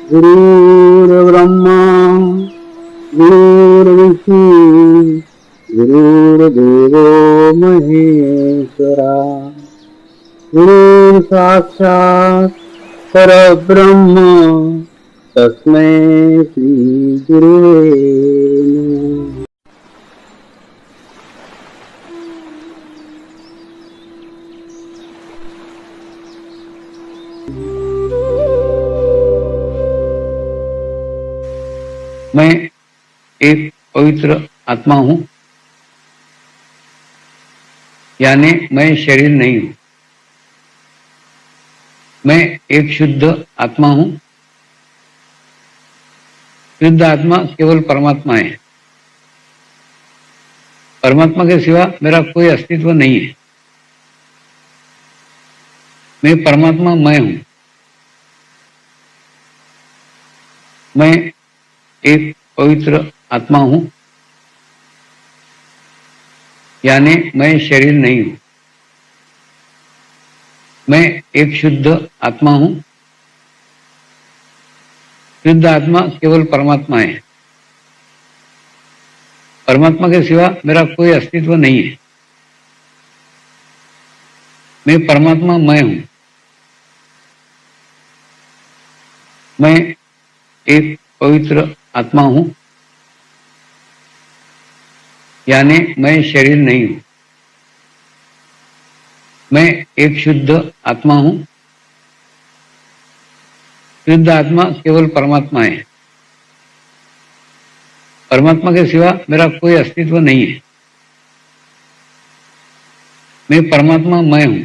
गुरुर्ब्रह्मा गुरुर्विष्णु गुरुर्देवो महेश्वरा गुरु साक्षात् परब्रह्म तस्मै श्री गुरुवे नमः। मैं एक पवित्र आत्मा हूं, यानी मैं शरीर नहीं हूं। मैं एक शुद्ध आत्मा हूं। शुद्ध आत्मा केवल परमात्मा है। परमात्मा के सिवा मेरा कोई अस्तित्व नहीं है। मैं परमात्मा मैं हूं। मैं एक पवित्र आत्मा हूं, यानी मैं शरीर नहीं हूं। मैं एक शुद्ध आत्मा हूं। शुद्ध आत्मा केवल परमात्मा है। परमात्मा के सिवा मेरा कोई अस्तित्व नहीं है। मैं परमात्मा मैं हूं। मैं एक पवित्र आत्मा हूं, यानी मैं शरीर नहीं हूं। मैं एक शुद्ध आत्मा हूं। शुद्ध आत्मा केवल परमात्मा है। परमात्मा के सिवा मेरा कोई अस्तित्व नहीं है। मैं परमात्मा मैं हूं।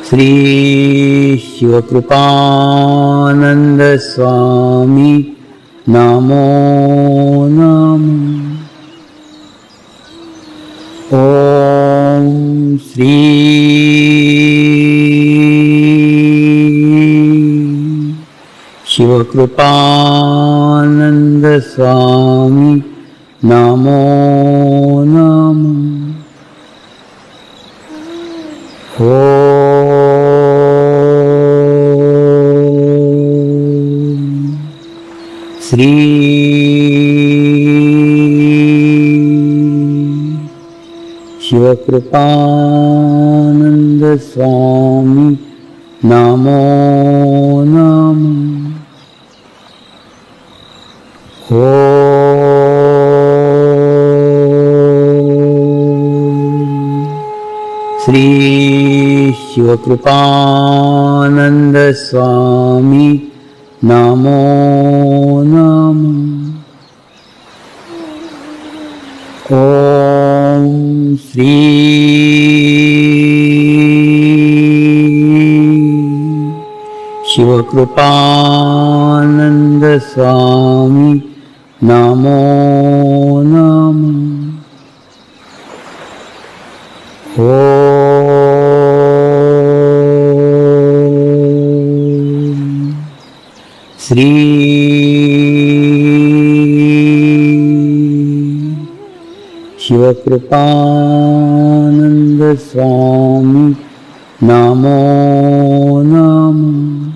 श्री शिवकृपानंद स्वामी नमो नमः। ओम श्री शिवकृपानंद स्वामी नमो नमः। श्री शिवकृपानंद स्वामी नमो नमः। श्री शिवकृपानंद स्वामी नमो नमः। ओम श्री शिवकृपानंद स्वामी नमो नमः। श्री शिवकृपानंद स्वामी नमो नमः।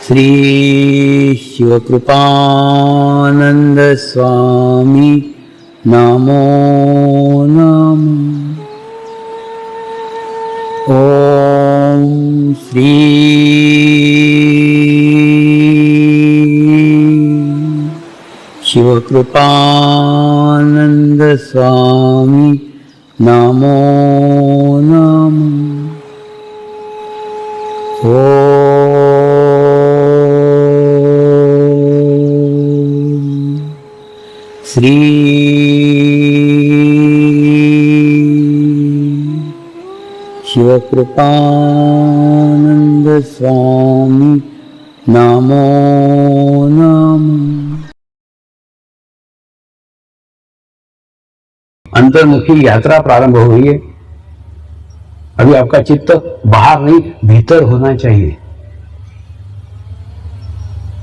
श्री शिवकृपानंद स्वामी नमो नमः। ओम श्री शिवकृपानंद स्वामी नमो नमः। श्री शिवकृपानंद स्वामी नमो नमः। अंतर्मुखी यात्रा प्रारंभ हुई है। अभी आपका चित्त बाहर नहीं भीतर होना चाहिए।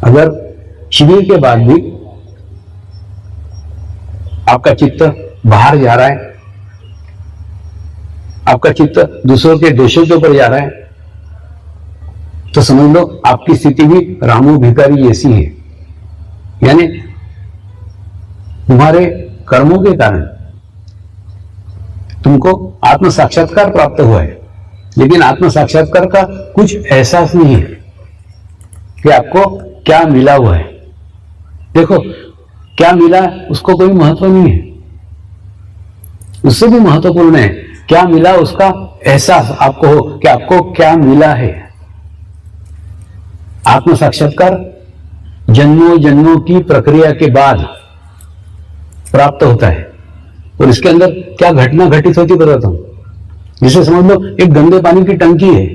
अगर शिविर के बाद भी आपका चित्त बाहर जा रहा है, आपका चित्त दूसरों के दोषों के ऊपर जा रहा है, तो समझ लो आपकी स्थिति भी रामू भिखारी जैसी है। यानी तुम्हारे कर्मों के कारण तुमको आत्म साक्षात्कार प्राप्त हुआ है, लेकिन आत्म साक्षात्कार का कुछ एहसास नहीं है कि आपको क्या मिला हुआ है। देखो, क्या मिला उसको कोई महत्व नहीं है, उससे भी महत्वपूर्ण है क्या मिला उसका एहसास आपको हो कि आपको क्या मिला है। आत्म साक्षात्कार जन्मों जन्मों की प्रक्रिया के बाद प्राप्त होता है। और इसके अंदर क्या घटना घटित होती बताता हूं। जिसे समझ लो एक गंदे पानी की टंकी है,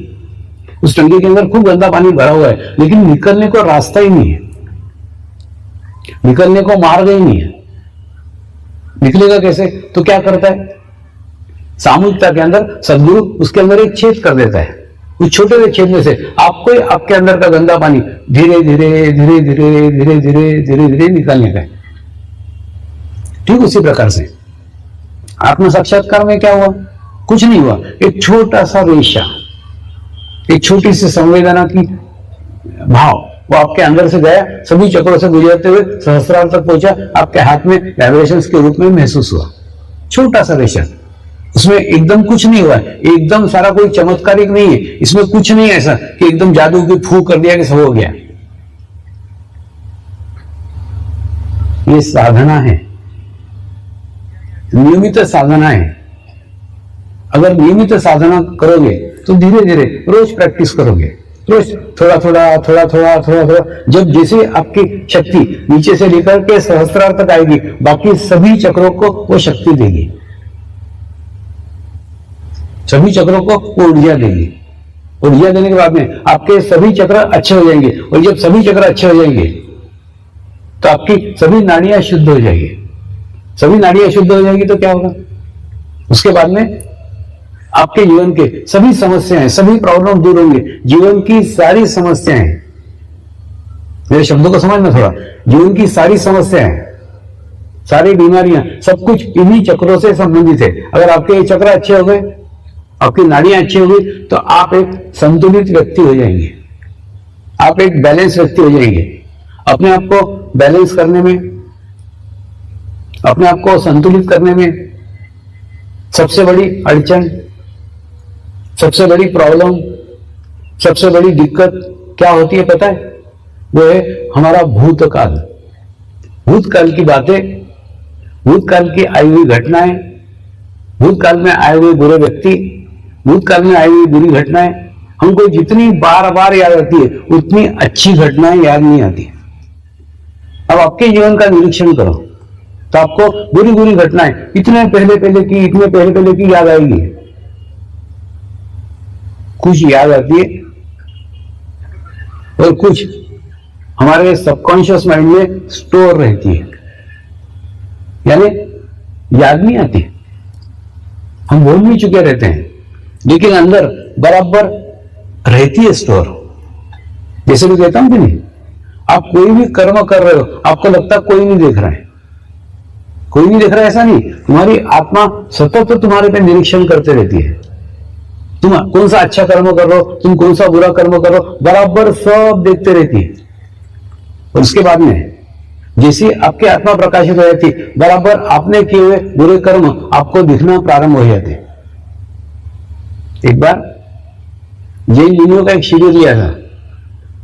उस टंकी के अंदर खूब गंदा पानी भरा हुआ है, लेकिन निकलने को रास्ता ही नहीं है, निकलने को मार्ग ही नहीं है। निकलेगा कैसे? तो क्या करता है, सामूहिकता के अंदर सदगुरु उसके अंदर एक छेद कर देता है। उस छोटे से छेद में से आपको आपके अंदर का गंदा पानी धीरे धीरे धीरे धीरे धीरे धीरे धीरे धीरे निकालने का है। ठीक उसी प्रकार से आत्म साक्षात्कार में क्या हुआ? कुछ नहीं हुआ। एक छोटा सा रेशा, एक छोटी सी संवेदना की भाव वो आपके अंदर से गया, सभी चक्रों से गुजरते हुए सहस्रार तक पहुंचा, आपके हाथ में वाइब्रेशंस के रूप में महसूस हुआ। छोटा सा रेशा, उसमें एकदम कुछ नहीं हुआ, एकदम सारा कोई चमत्कारिक नहीं है, इसमें कुछ नहीं ऐसा कि एकदम जादू की फूंक कर दिया कि सब हो गया। ये साधना है, नियमित साधना है। अगर नियमित साधना करोगे तो धीरे धीरे रोज प्रैक्टिस करोगे, रोज थोड़ा थोड़ा थोड़ा थोड़ा थोड़ा थोड़ा, जब जैसे आपकी शक्ति नीचे से लेकर के सहस्त्रार तक आएगी, बाकी सभी चक्रों को वो शक्ति देगी, सभी चक्रों को वो ऊर्जा देगी। ऊर्जा देने के बाद में आपके सभी चक्र अच्छे हो जाएंगे, और जब सभी चक्र अच्छे हो जाएंगे तो आपकी सभी नाड़ियां शुद्ध हो जाएगी। सभी नाड़ियां शुद्ध हो जाएगी तो क्या होगा? उसके बाद में आपके जीवन के सभी समस्याएं, सभी प्रॉब्लम दूर होंगे। जीवन की सारी समस्याएं, मेरे शब्दों को समझना थोड़ा, जीवन की सारी समस्याएं, सारी बीमारियां, सब कुछ इन्हीं चक्रों से संबंधित है। अगर आपके ये चक्र अच्छे हो गए, आपकी नाड़ियां अच्छी हो गई, तो आप एक संतुलित व्यक्ति हो जाएंगे, आप एक बैलेंस व्यक्ति हो जाएंगे। अपने आप को बैलेंस करने में, अपने आप को संतुलित करने में सबसे बड़ी अड़चन, सबसे बड़ी प्रॉब्लम, सबसे बड़ी दिक्कत क्या होती है पता है? वो है हमारा भूतकाल। भूतकाल की बातें, भूतकाल की आई हुई घटनाएं, भूतकाल में आए हुए बुरे व्यक्ति, भूतकाल में आई हुई बुरी घटनाएं हमको जितनी बार बार याद आती है, उतनी अच्छी घटनाएं याद नहीं आती। अब आपके जीवन का निरीक्षण करो तो आपको बुरी बुरी घटनाएं इतने पहले पहले की, इतने पहले पहले की याद आएगी। कुछ याद आती है और कुछ हमारे सबकॉन्शियस माइंड में स्टोर रहती है, यानी याद नहीं आती, हम भूल नहीं चुके रहते हैं, लेकिन अंदर बराबर रहती है स्टोर। जैसे मैं कहता हूं कि नहीं, आप कोई भी कर्म कर रहे हो, आपको लगता है कोई नहीं देख रहा है, कोई नहीं देख रहा है, ऐसा नहीं। तुम्हारी आत्मा सतत तो तुम्हारे पे निरीक्षण करते रहती है। तुम कौन सा अच्छा कर्म कर रहे हो, तुम कौन सा बुरा कर्म कर रहे हो, बराबर सब देखते रहती है। और उसके बाद में जैसी आपकी आत्मा प्रकाशित हो जाती, बराबर आपने किए हुए बुरे कर्म आपको दिखना प्रारंभ हो जाते। एक बार जैन मुनियों का एक शिविर लिया था।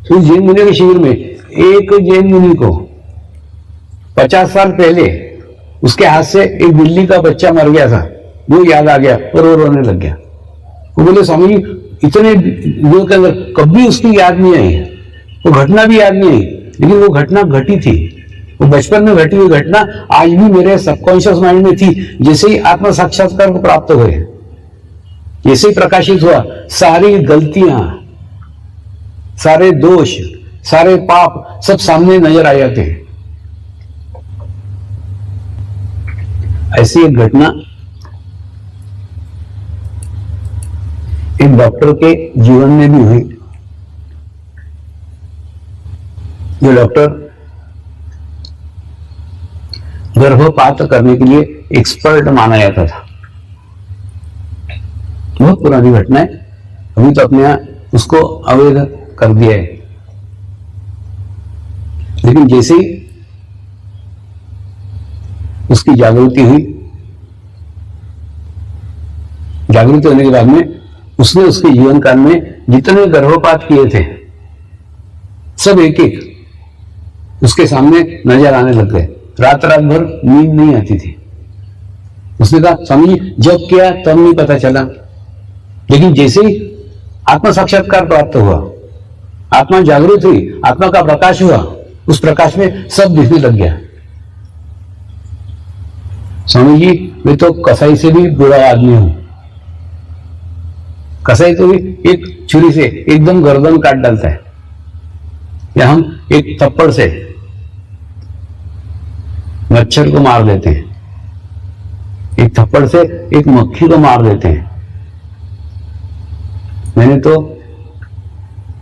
उस जैन मुनियों के शिविर में एक जैन मुनि को 50 साल पहले उसके हाथ से एक बिल्ली का बच्चा मर गया था, वो याद आ गया और वो रोने लग गया। वो बोले स्वामी जी, इतने दिनों के अंदर कभी उसकी याद नहीं आई, वो घटना भी याद नहीं आई, लेकिन वो घटना घटी थी, वो बचपन में घटी हुई घटना आज भी मेरे सबकॉन्शियस माइंड में थी। जैसे ही आत्म साक्षात्कार को प्राप्त हुए, जैसे ही प्रकाशित हुआ, सारी गलतियां, सारे दोष, सारे पाप सब सामने नजर आ जाते हैं। ऐसी एक घटना एक डॉक्टर के जीवन में भी हुई। जो डॉक्टर गर्भपात करने के लिए एक्सपर्ट माना जाता था, बहुत पुरानी घटना है, अभी तो अपने यहां उसको अवैध कर दिया है। लेकिन जैसे ही उसकी जागृति हुई, जागृति होने के बाद में उसने उसके जीवन काल में जितने गर्भपात किए थे सब एक एक उसके सामने नजर आने लग गए। रात रात भर नींद नहीं आती थी। उसने कहा स्वामी जी जब किया तब नहीं पता चला, लेकिन जैसे ही आत्मा साक्षात्कार प्राप्त हुआ, आत्मा जागृत हुई, आत्मा का प्रकाश हुआ, उस प्रकाश में सब दिखने लग गया। स्वामी जी मैं तो कसाई से भी बुरा आदमी हूं। कसाई तो भी एक छुरी से एकदम गर्दन काट डालता है, या हम एक थप्पड़ से मच्छर को मार देते हैं, एक थप्पड़ से एक मक्खी को मार देते हैं। मैंने तो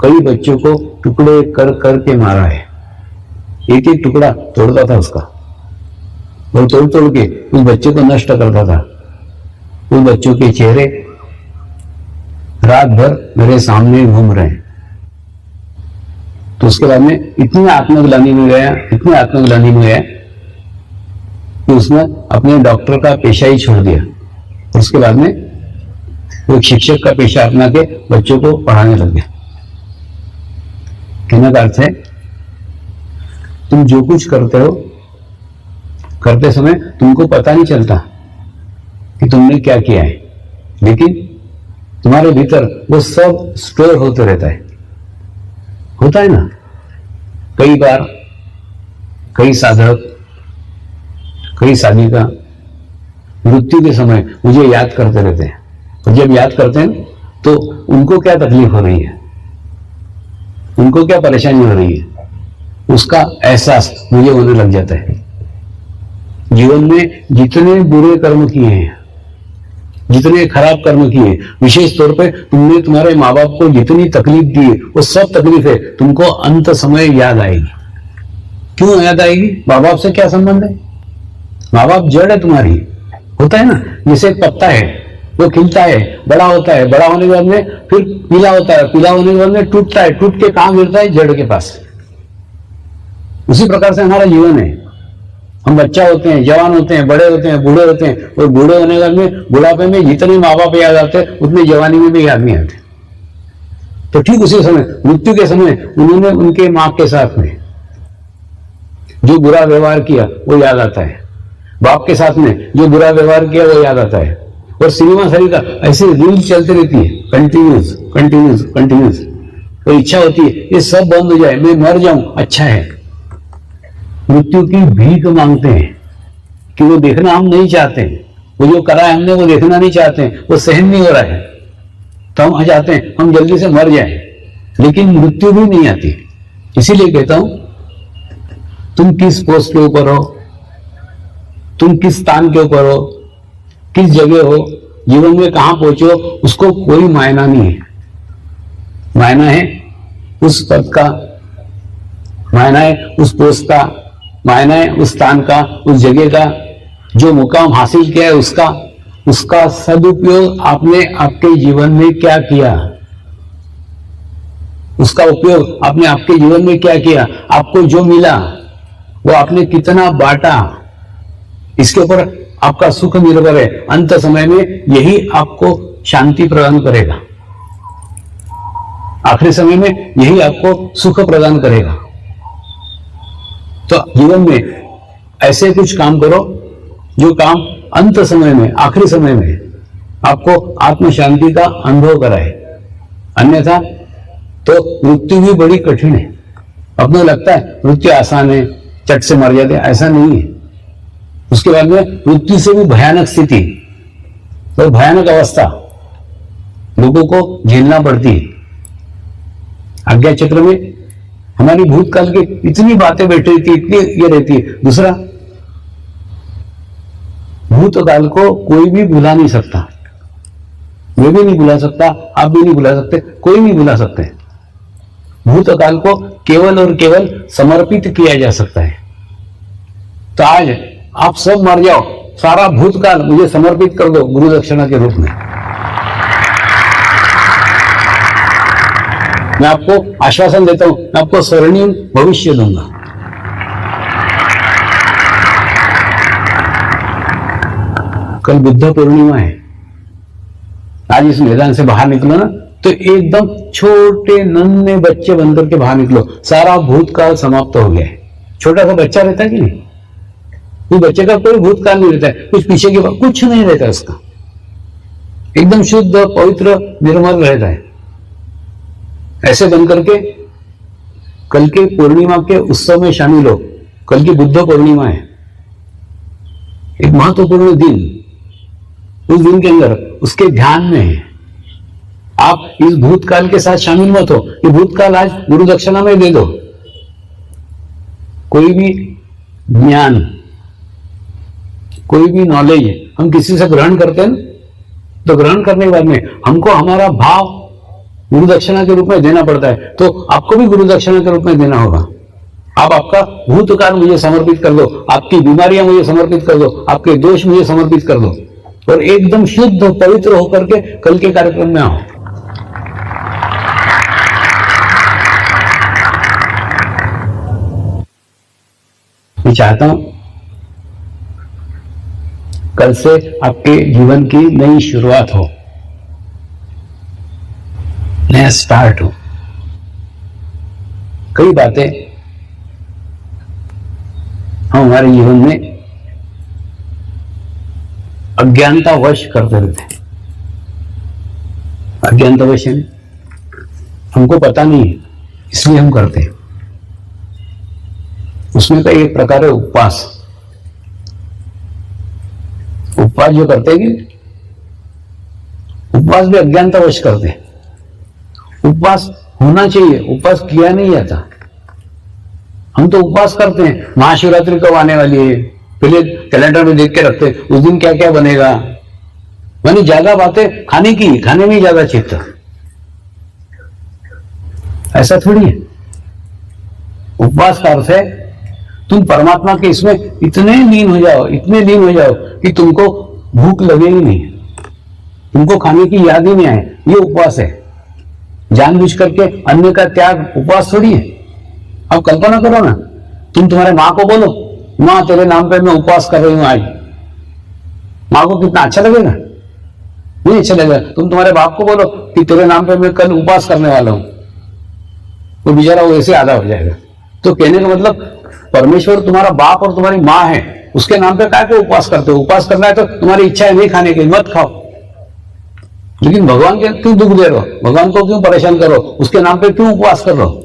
कई बच्चों को टुकड़े कर करके मारा है, एक एक टुकड़ा तोड़ता था उसका, और तोड़ तोड़ के उस बच्चे को नष्ट करता था। उस बच्चों के चेहरे रात भर मेरे सामने घूम रहे हैं। तो उसके बाद में इतनी आत्मग्लानि में गया, इतनी आत्मग्लानि में गया कि उसने अपने डॉक्टर का पेशा ही छोड़ दिया। उसके बाद में वो एक शिक्षक का पेशा अपना के बच्चों को पढ़ाने लग गया। कहने का अर्थ है तुम जो कुछ करते हो, करते समय तुमको पता नहीं चलता कि तुमने क्या किया है, लेकिन तुम्हारे भीतर वो सब स्टोर होते रहता है। होता है ना, कई बार कई साधक, कई साधिका मृत्यु के समय मुझे याद करते रहते हैं, और जब याद करते हैं तो उनको क्या तकलीफ हो रही है, उनको क्या परेशानी हो रही है, उसका एहसास मुझे होने लग जाता है। जीवन में जितने बुरे कर्म किए हैं, जितने खराब कर्म किए, विशेष तौर पे तुमने तुम्हारे माँ बाप को जितनी तकलीफ दी, वो सब तकलीफें तुमको अंत समय याद आएगी। क्यों याद आएगी? माँ बाप से क्या संबंध है? माँ बाप जड़ है तुम्हारी। होता है ना, जैसे एक पत्ता है, वो खिलता है, बड़ा होता है, बड़ा होने के बाद में फिर पीला होता है, पीला होने के बाद में टूटता है, टूट के कहां गिरता है? जड़ के पास। उसी प्रकार से हमारा जीवन है। हम बच्चा होते हैं, जवान होते हैं, बड़े होते हैं, बूढ़े होते हैं, और बूढ़े होने के बाद में बुढ़ापे में जितने माँ बाप याद आते हैं उतनी जवानी में भी याद नहीं आते। तो ठीक उसी समय, मृत्यु के समय, उन्होंने उनके माँ के साथ में जो बुरा व्यवहार किया वो याद आता है, बाप के साथ में जो बुरा व्यवहार किया वो याद आता है। और सिनेमा शरीर का ऐसे रील चलती रहती है, कंटिन्यूस कंटिन्यूस कंटिन्यूस। तो इच्छा होती है ये सब बंद हो जाए, मैं मर जाऊं, अच्छा है। मृत्यु की भीख मांगते हैं कि वो देखना हम नहीं चाहते, वो जो करा है हमने वो देखना नहीं चाहते, वो सहन नहीं हो रहा है, तो हम चाहते हैं हम जल्दी से मर जाएं, लेकिन मृत्यु भी नहीं आती। इसीलिए कहता हूं तुम किस पोस्ट के ऊपर हो, तुम किस स्थान के ऊपर हो, किस जगह हो, जीवन में कहां पहुंचे हो, उसको कोई मायना नहीं है। मायना है उस पद का, मायना है उस पोस्ट का, मायना है उस स्थान का, उस जगह का, जो मुकाम हासिल किया है उसका सदुपयोग आपने आपके जीवन में क्या किया, उसका उपयोग आपने आपके जीवन में क्या किया, आपको जो मिला वो आपने कितना बांटा, इसके ऊपर आपका सुख निर्भर है। अंत समय में यही आपको शांति प्रदान करेगा, आखिरी समय में यही आपको सुख प्रदान करेगा। तो जीवन में ऐसे कुछ काम करो जो काम अंत समय में, आखिरी समय में आपको आत्म शांति का अनुभव कराए, अन्यथा तो मृत्यु भी बड़ी कठिन है। अपने लगता है मृत्यु आसान है, चट से मर जाते, ऐसा नहीं है। उसके बाद में मृत्यु से भी भयानक स्थिति और भयानक अवस्था लोगों को झेलना पड़ती है। आज्ञा चक्र में हमारी भूतकाल की इतनी बातें बैठी रहती, इतनी ये रहती है। दूसरा, भूतकाल को कोई भी भुला नहीं सकता, मैं भी नहीं भुला सकता, आप भी नहीं भुला सकते, कोई नहीं भुला सकते। भूतकाल को केवल और केवल समर्पित किया जा सकता है। तो आज आप सब मर जाओ, सारा भूतकाल मुझे समर्पित कर दो गुरु दक्षिणा के रूप में। मैं आपको आश्वासन देता हूं, मैं आपको स्वर्णिम भविष्य दूंगा। कल बुद्ध पूर्णिमा है। आज इस मैदान से बाहर निकलो ना, तो एकदम छोटे नन्हे बच्चे बनकर के बाहर निकलो। सारा भूतकाल समाप्त हो गया है। छोटा सा बच्चा रहता है कि नहीं, उस बच्चे का कोई भूतकाल नहीं रहता है, कुछ पीछे के कुछ नहीं रहता है उसका, एकदम शुद्ध पवित्र निर्मल रहता है। ऐसे बनकर के कल के पूर्णिमा के उत्सव में शामिल हो। कल की बुद्ध पूर्णिमा है, एक महत्वपूर्ण दिन। उस दिन के अंदर उसके ध्यान में है। आप इस भूतकाल के साथ शामिल मत हो कि भूतकाल आज गुरु दक्षिणा में दे दो। कोई भी ज्ञान, कोई भी नॉलेज हम किसी से ग्रहण करते हैं, तो ग्रहण करने के बाद में हमको हमारा भाव गुरु दक्षिणा के रूप में देना पड़ता है। तो आपको भी गुरु दक्षिणा के रूप में देना होगा। आप आपका भूतकाल मुझे समर्पित कर दो, आपकी बीमारियां मुझे समर्पित कर दो, आपके दोष मुझे समर्पित कर दो, और एकदम शुद्ध पवित्र होकर के कल के कार्यक्रम में आओ। मैं चाहता हूं कल से आपके जीवन की नई शुरुआत हो, नया स्टार्ट हो। कई बातें हम हमारे जीवन में अज्ञानतावश करते रहते हैं। अज्ञानतावश है, हमको पता नहीं है इसलिए हम करते हैं। उसमें का एक प्रकार है उपवास। उपवास जो करते हैं कि उपवास भी अज्ञानतावश करते हैं। उपवास होना चाहिए, उपवास किया नहीं जाता। हम तो उपवास करते हैं, महाशिवरात्रि कब आने वाली है, पहले कैलेंडर में देख के रखते हैं उस दिन क्या क्या बनेगा। मानी ज्यादा बातें खाने की, खाने में ज्यादा चित्त। ऐसा थोड़ी है। उपवास का अर्थ है तुम परमात्मा के इसमें इतने लीन हो जाओ, इतने लीन हो जाओ कि तुमको भूख लगेगी नहीं, तुमको खाने की याद ही नहीं आए। ये उपवास है। जानबूझ करके अन्न का त्याग उपवास थोड़ी है। अब कल्पना करो ना, तुम तुम्हारे माँ को बोलो, माँ तेरे नाम पे मैं उपवास कर रही हूं आज। माँ को कितना अच्छा लगेगा? नहीं अच्छा लगेगा। तुम तुम्हारे बाप को बोलो कि तेरे नाम पे मैं कल उपवास करने वाला हूं, वो बेचारा वो ऐसे आधा हो जाएगा। तो कहने का मतलब परमेश्वर तुम्हारा बाप और तुम्हारी माँ है, उसके नाम पे क्या उपवास करते हो? उपवास करना है तो तुम्हारी इच्छा है नहीं खाने की, मत खाओ। लेकिन भगवान के क्यों दुख दे रहे हो? भगवान को क्यों परेशान करो? उसके नाम पे क्यों उपवास कर रहे हो?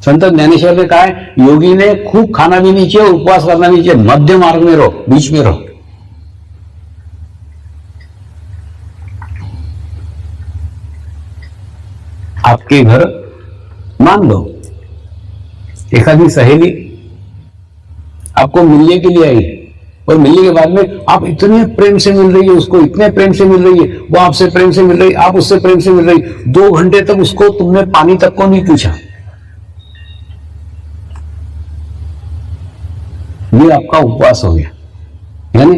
संत ज्ञानेश्वर ने कहा है, योगी ने खूब खाना भी नहीं चाहिए, उपवास करना नहीं चाहिए, मध्य मार्ग में रहो, बीच में रहो। आपके घर मान लो एक आदमी सहेली आपको मिलने के लिए आई, और मिलने के बाद में आप इतने प्रेम से मिल रही है उसको, इतने प्रेम से मिल रही है, वो आपसे प्रेम से मिल रही, आप उससे प्रेम से मिल रही। 2 घंटे तक उसको तुमने पानी तक को नहीं पूछा। ये आपका उपवास हो गया, यानी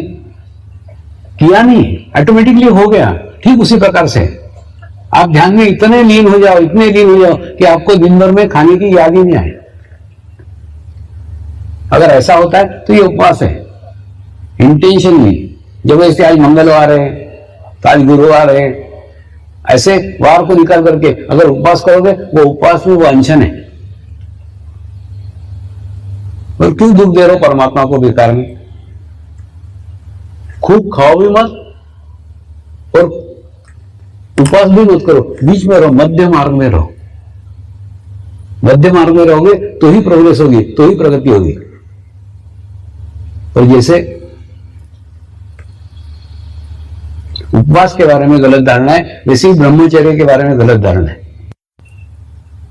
किया नहीं, ऑटोमेटिकली हो गया। ठीक उसी प्रकार से आप ध्यान में इतने लीन हो जाओ, इतने लीन हो जाओ कि आपको दिन भर में खाने की याद ही नहीं आए। अगर ऐसा होता है तो ये उपवास है। इंटेंशनली, जब ऐसे आज मंगलवार है तो आज गुरुवार है, ऐसे वार को निकाल करके अगर उपवास करोगे, वो उपवास में वो अनशन है। और क्यों दुख दे रहे हो परमात्मा को बेकार में? खूब खाओ भी मत और उपवास भी मत करो, बीच में रहो, मध्य मार्ग में रहो। मध्य मार्ग में रहोगे तो ही प्रोग्रेस होगी, तो ही प्रगति होगी। और जैसे उपवास के बारे में गलत धारणा है, वैसे ही ब्रह्मचर्य के बारे में गलत धारणा है।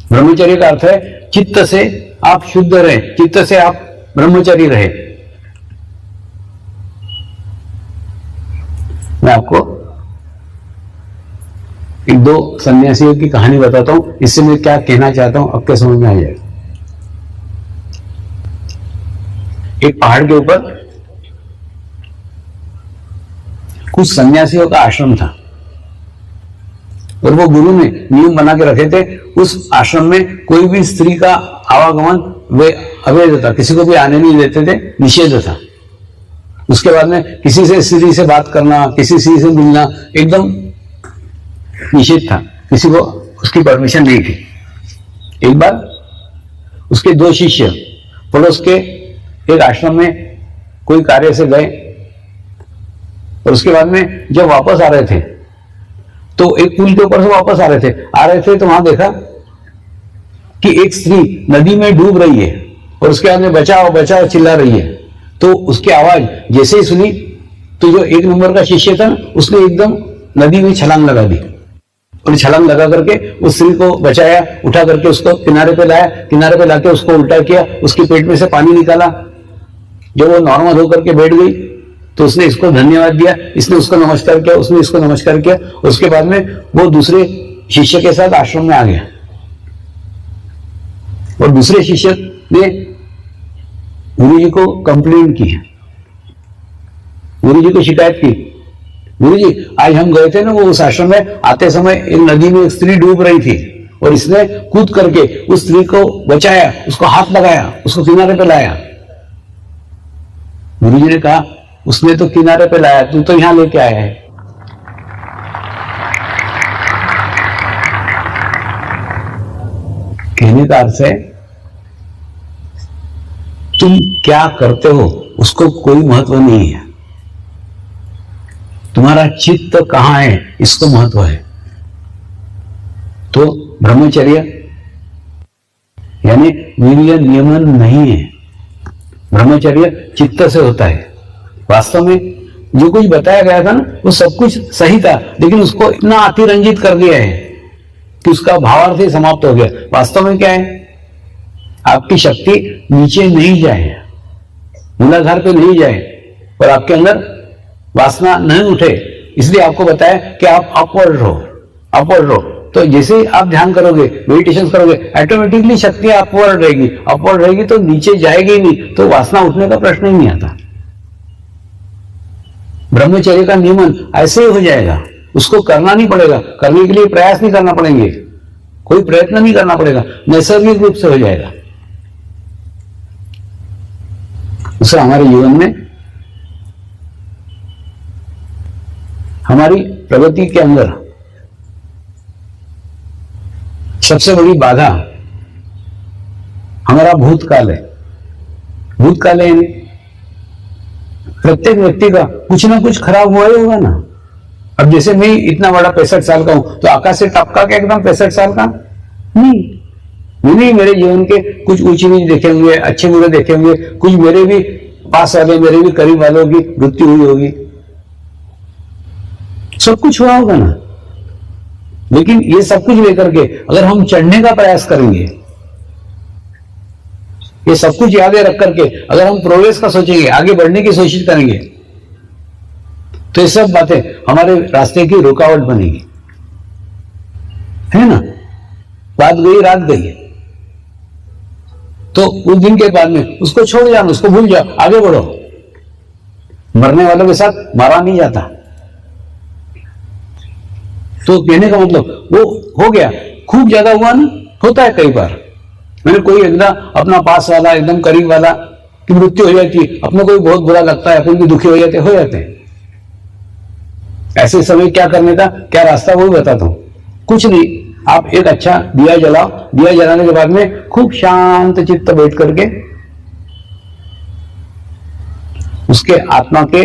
ब्रह्मचर्य का अर्थ है चित्त से आप शुद्ध रहे, चित्त से आप ब्रह्मचारी रहे। मैं आपको एक दो सन्यासियों की कहानी बताता हूं, इससे मैं क्या कहना चाहता हूं आपके समझ में आ जाएगा। एक पहाड़ के ऊपर कुछ सन्यासियों का आश्रम था और वो गुरु ने नियम बना के रखे थे, उस आश्रम में कोई भी स्त्री का आवागमन वे अवैध था, किसी को भी आने नहीं देते थे, निषेध था। उसके बाद में किसी से स्त्री से बात करना, किसी स्त्री से मिलना एकदम निषेध था, किसी को उसकी परमिशन नहीं थी। एक बार उसके दो शिष्य पड़ोस के एक आश्रम में कोई कार्य से गए और उसके बाद में जब वापस आ रहे थे तो एक पुल के ऊपर से वापस आ रहे थे तो वहां देखा कि एक स्त्री नदी में डूब रही है और उसके बाद में बचाओ बचाओ चिल्ला रही है। तो उसकी आवाज जैसे ही सुनी तो जो एक नंबर का शिष्य था उसने एकदम नदी में छलांग लगा दी और छलांग लगा करके उस स्त्री को बचाया, उठा करके उसको किनारे पे लाया, किनारे पे लाके उसको उल्टा किया, उसके पेट में से पानी निकाला। जब वो नॉर्मल होकर के बैठ गई तो उसने इसको धन्यवाद दिया, इसने उसको नमस्कार किया, उसने इसको नमस्कार किया। उसके बाद में वो दूसरे शिष्य के साथ आश्रम में आ गया और दूसरे शिष्य ने गुरु जी को कंप्लेंट की, गुरु जी को शिकायत की, गुरु जी आज हम गए थे ना वो उस आश्रम में, आते समय एक नदी में एक स्त्री डूब रही थी और इसने कूद करके उस स्त्री को बचाया, उसको हाथ लगाया, उसको किनारे पे लाया। गुरु जी ने कहा उसने तो किनारे पे लाया, तू तो यहां लेके आया है। कहने का अर्थ है तुम क्या करते हो उसको कोई महत्व नहीं है, तुम्हारा चित्त कहां है इसको महत्व है। तो ब्रह्मचर्य यानी वीर्य नियमन नहीं है, ब्रह्मचर्य चित्त से होता है। वास्तव में जो कुछ बताया गया था ना वो सब कुछ सही था, लेकिन उसको इतना अतिरंजित कर दिया है कि उसका भावार्थ ही समाप्त हो गया। वास्तव में क्या है, आपकी शक्ति नीचे नहीं जाए, मूलाधार पे नहीं जाए और आपके अंदर वासना नहीं उठे, इसलिए आपको बताया कि आप अपवर्ड रहो। तो जैसे ही आप ध्यान करोगे, मेडिटेशन करोगे, ऑटोमेटिकली शक्ति अपवर्ड रहेगी तो नीचे जाएगी नहीं, तो वासना उठने का प्रश्न ही नहीं आता। ब्रह्मचर्य का नियमन ऐसे ही हो जाएगा, उसको करना नहीं पड़ेगा, करने के लिए प्रयास नहीं करना पड़ेंगे, कोई प्रयत्न नहीं करना पड़ेगा, नैसर्गिक रूप से हो जाएगा। दूसरा, हमारे जीवन में हमारी प्रगति के अंदर सबसे बड़ी बाधा हमारा भूतकाल है। भूतकाल है प्रत्येक व्यक्ति का कुछ ना कुछ खराब हुआ ही होगा ना। अब जैसे मैं इतना बड़ा 65 साल का हूं तो आकाश से टपका के एकदम 65 साल का नहीं, मैंने मेरे जीवन के कुछ ऊंची नीच देखे होंगे, अच्छे बुरे देखे होंगे, कुछ मेरे भी पास वाले, मेरे भी करीब वालों की मृत्यु हुई होगी, सब कुछ हुआ होगा ना। लेकिन ये सब कुछ लेकर के अगर हम चढ़ने का प्रयास करेंगे, ये सब कुछ यादें रख करके अगर हम प्रोग्रेस का सोचेंगे, आगे बढ़ने की कोशिश करेंगे, तो ये सब बातें हमारे रास्ते की रुकावट बनेगी, है ना। बात गई रात गई, तो उस दिन के बाद में उसको छोड़ जाना, उसको भूल जाओ, आगे बढ़ो। मरने वालों के साथ मारा नहीं जाता। तो कहने का मतलब वो हो गया, खूब ज्यादा हुआ ना, होता है कई बार। मैंने कोई एकदम अपना पास वाला, एकदम करीब वाला की मृत्यु हो जाती है, अपने को बहुत बुरा लगता है, अपन भी दुखी हो जाते हैं। ऐसे समय क्या करने का, क्या रास्ता, वो भी बताता हूं। कुछ नहीं, आप एक अच्छा दिया जलाओ, दिया जलाने के बाद में खूब शांत चित्त बैठ करके उसके आत्मा के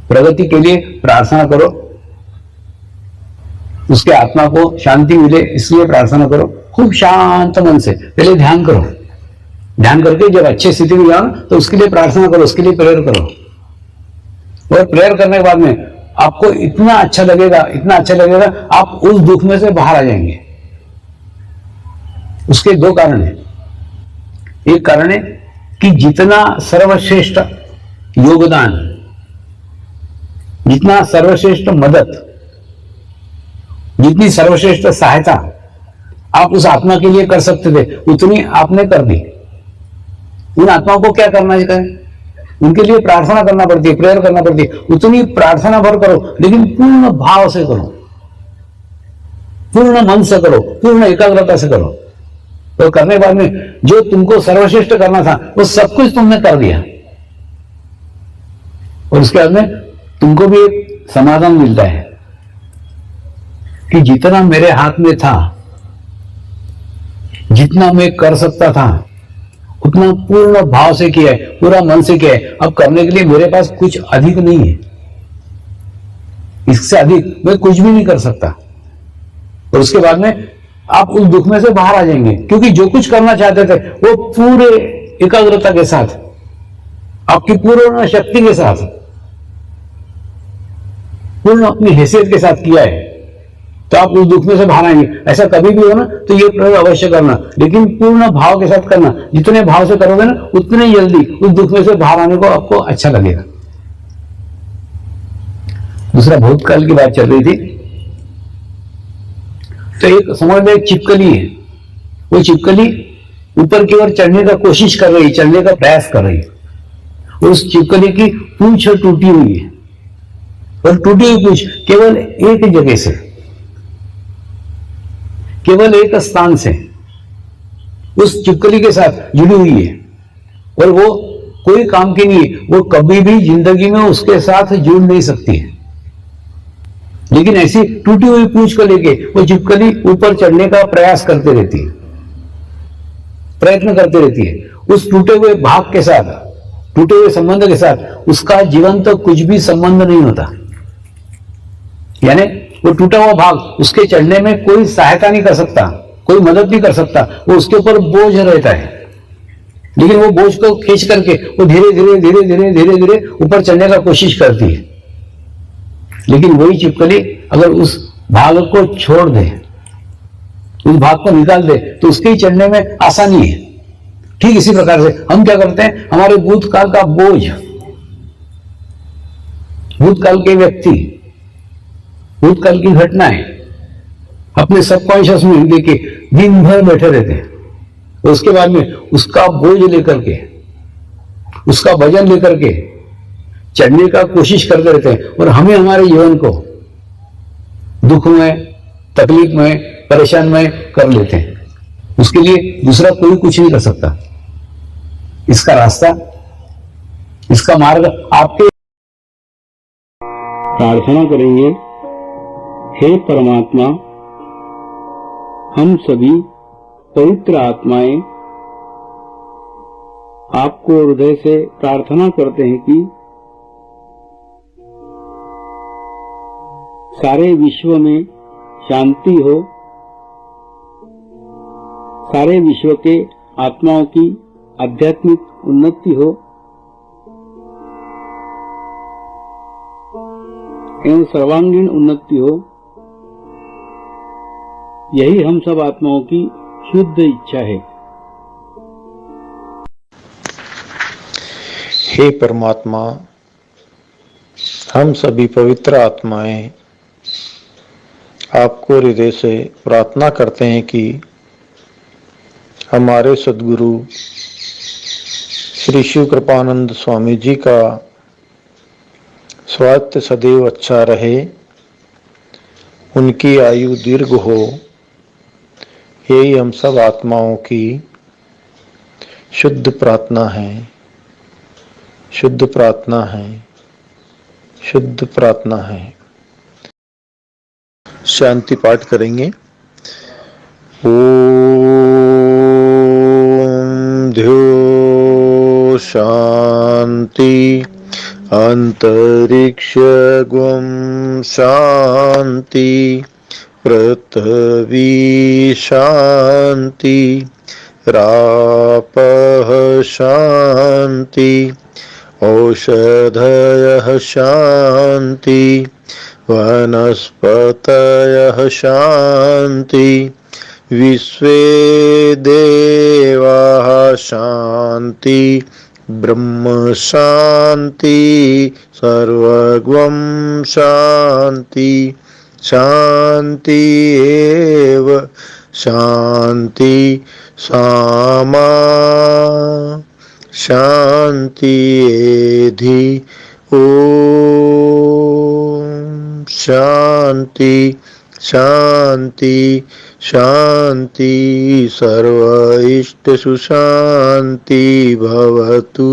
प्रगति के लिए प्रार्थना करो, उसके आत्मा को शांति मिले इसलिए प्रार्थना करो, खूब शांत मन से पहले ध्यान करो। ध्यान करके जब अच्छी स्थिति में जाओ तो उसके लिए प्रार्थना करो, उसके लिए प्रेयर करो। और प्रेयर करने के बाद में आपको इतना अच्छा लगेगा, आप उस दुख में से बाहर आ जाएंगे। उसके दो कारण हैं। एक कारण है कि जितना सर्वश्रेष्ठ योगदान जितना सर्वश्रेष्ठ मदद, जितनी सर्वश्रेष्ठ सहायता आप उस आत्मा के लिए कर सकते थे, उतनी आपने कर दी। उन आत्माओं को क्या करना चाहिए? उनके लिए प्रार्थना करना पड़ती है, प्रेयर करना पड़ती है। उतनी प्रार्थना भर करो, लेकिन पूर्ण भाव से करो, पूर्ण मन से करो, पूर्ण एकाग्रता से करो। तो करने के बाद में जो तुमको सर्वश्रेष्ठ करना था वो सब कुछ तुमने कर दिया, और उसके बाद में तुमको भी एक समाधान मिलता है कि जितना मेरे हाथ में था, जितना मैं कर सकता था, उतना पूर्ण भाव से किया है, पूरा मन से किया है। अब करने के लिए मेरे पास कुछ अधिक नहीं है, इससे अधिक मैं कुछ भी नहीं कर सकता। और उसके बाद में आप उस दुख में से बाहर आ जाएंगे, क्योंकि जो कुछ करना चाहते थे वो पूरे एकाग्रता के साथ, आपकी पूर्ण शक्ति के साथ, पूर्ण अपनी हैसियत के साथ किया है, तो आप उस दुख में से बाहर आएंगे। ऐसा कभी भी हो ना तो ये प्रयोग अवश्य करना, लेकिन पूर्ण भाव के साथ करना। जितने भाव से करोगे ना उतने जल्दी उस दुख में से बाहर आने को आपको अच्छा लगेगा। दूसरा, भूतकाल की बात चल रही थी, तो एक समझ में एक छिपकली है, वो छिपकली ऊपर की ओर चढ़ने का कोशिश कर रही, चढ़ने का प्रयास कर रही है। उस छिपकली की पूंछ टूटी हुई है, और टूटी हुई पूंछ केवल एक जगह से, केवल एक स्थान से उस छिपकली के साथ जुड़ी हुई है, और वो कोई काम की नहीं है, वो कभी भी जिंदगी में उसके साथ जुड़ नहीं सकती है। लेकिन ऐसी टूटी हुई पूंछ को लेके वो छिपकली ऊपर चढ़ने का प्रयास करते रहती है, प्रयत्न करती रहती है। उस टूटे हुए भाग के साथ, टूटे हुए संबंध के साथ उसका जीवन तो कुछ भी संबंध नहीं होता। यानी वो टूटा हुआ भाग उसके चढ़ने में कोई सहायता नहीं कर सकता, कोई मदद नहीं कर सकता, वो उसके ऊपर बोझ रहता है। लेकिन वो बोझ को खींच करके वो धीरे धीरे धीरे धीरे धीरे धीरे ऊपर चढ़ने का कोशिश करती है। लेकिन वही छिपकली अगर उस भाग को छोड़ दे, उस भाग को निकाल दे, तो उसके ही चढ़ने में आसानी है। ठीक इसी प्रकार से हम क्या करते हैं, हमारे भूतकाल का बोझ, भूतकाल के व्यक्ति, भूतकाल की घटनाएं अपने सबकॉन्शियस में लेके दिन भर बैठे रहते हैं, और उसके बाद में उसका बोझ लेकर के, उसका वजन लेकर के चढ़ने का कोशिश करते रहते हैं, और हमें हमारे जीवन को दुख में, तकलीफ में, परेशान में कर लेते हैं। उसके लिए दूसरा कोई कुछ नहीं कर सकता। इसका रास्ता, इसका मार्ग आपके। प्रार्थना करेंगे, हे परमात्मा, हम सभी पवित्र आत्माएं आपको हृदय से प्रार्थना करते हैं कि सारे विश्व में शांति हो, सारे विश्व के आत्माओं की आध्यात्मिक उन्नति हो, एवं सर्वांगीण उन्नति हो। यही हम सब आत्माओं की शुद्ध इच्छा है। हे परमात्मा, हम सभी पवित्र आत्माएं आपको हृदय से प्रार्थना करते हैं कि हमारे सद्गुरु श्री शिव कृपानंद स्वामी जी का स्वास्थ्य सदैव अच्छा रहे, उनकी आयु दीर्घ हो। यही हम सब आत्माओं की शुद्ध प्रार्थना है, शुद्ध प्रार्थना है, शुद्ध प्रार्थना है। शांति पाठ करेंगे। ओम ध्यो शांति अंतरिक्ष गुम शांति पृथ्वी शांति रापः शांति औषधयः शांति वनस्पतयः शांति विश्वे देवाः शांति ब्रह्म शांति सर्वगम शांति शांति एव शांति सामा शांति एधि ओम शांति शांति शांति सर्व इष्टसु शांति भवतु।